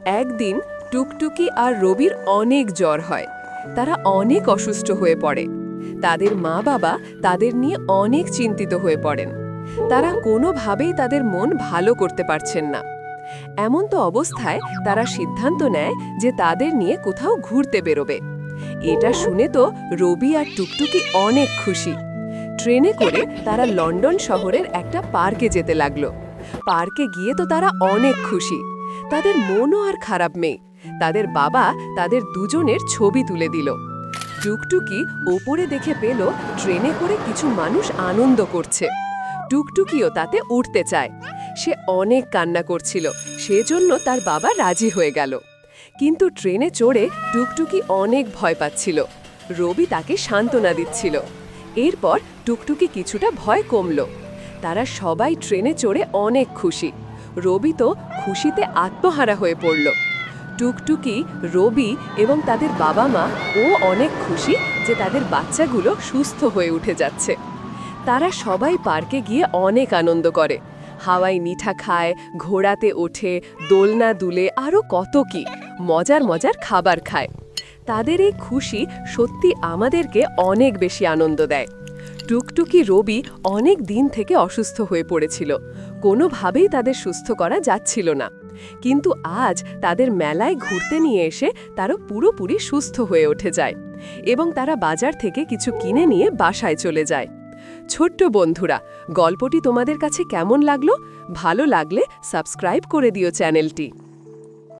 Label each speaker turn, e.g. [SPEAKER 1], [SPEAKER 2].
[SPEAKER 1] একদিন টুকটুকি আর রবির অনেক জ্বর হয়। তারা অনেক অসুস্থ হয়ে পড়ে। তাদের মা বাবা তাদের নিয়ে অনেক চিন্তিত হয়ে পড়েন। তারা কোনোভাবেই তাদের মন ভালো করতে পারছেন না। এমন তো অবস্থায় তারা সিদ্ধান্ত নেয় যে তাদের নিয়ে কোথাও ঘুরতে বেরোবে। এটা শুনে তো রবি আর টুকটুকি অনেক খুশি। ট্রেনে করে তারা লন্ডন শহরের একটা পার্কে যেতে লাগলো। পার্কে গিয়ে তো তারা অনেক খুশি। তাদের মনও আর খারাপ নেই। তাদের বাবা তাদের দুজনের ছবি তুলে দিল। টুকটুকি ওপরে দেখে পেল ট্রেনে করে কিছু মানুষ আনন্দ করছে। টুকটুকিও তাতে উঠতে চায়। সে অনেক কান্না করছিল, সেজন্য তার বাবা রাজি হয়ে গেল। কিন্তু ট্রেনে চড়ে টুকটুকি অনেক ভয় পাচ্ছিল। রবি তাকে সান্ত্বনা দিচ্ছিল। এরপর টুকটুকি কিছুটা ভয় কমল। তারা সবাই ট্রেনে চড়ে অনেক খুশি। রবি তো খুশিতে আত্মহারা হয়ে পড়ল। টুকটুকি, রবি এবং তাদের বাবা মা অনেক খুশি যে তাদের বাচ্চাগুলো সুস্থ হয়ে উঠে যাচ্ছে। তারা সবাই পার্কে গিয়ে অনেক আনন্দ করে। হাওয়ায় মিঠা খায়, ঘোড়াতে ওঠে, দোলনা দুলে, আরও কত কি মজার মজার খাবার খায়। তাদের এই খুশি সত্যি আমাদেরকে অনেক বেশি আনন্দ দেয়। টুকটুকি, রবি অনেক দিন থেকে অসুস্থ হয়ে পড়েছিল। কোনোভাবেই তাদের সুস্থ করা যাচ্ছিল না। কিন্তু আজ তাদের মেলায় ঘুরতে নিয়ে এসে তারা পুরোপুরি সুস্থ হয়ে উঠে যায় এবং তারা বাজার থেকে কিছু কিনে নিয়ে বাসায় চলে যায়। ছোট্ট বন্ধুরা, গল্পটি তোমাদের কাছে কেমন লাগলো? ভালো লাগলে সাবস্ক্রাইব করে দিও চ্যানেলটি।